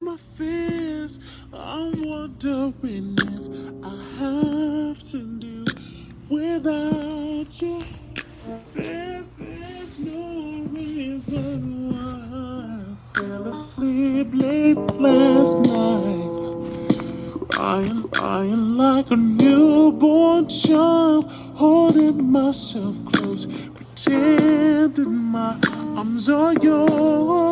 my fears. I'm wondering if I have to do without you. There's no reason why I fell asleep late last night, crying like a newborn child, holding myself close, pretending my arms are yours.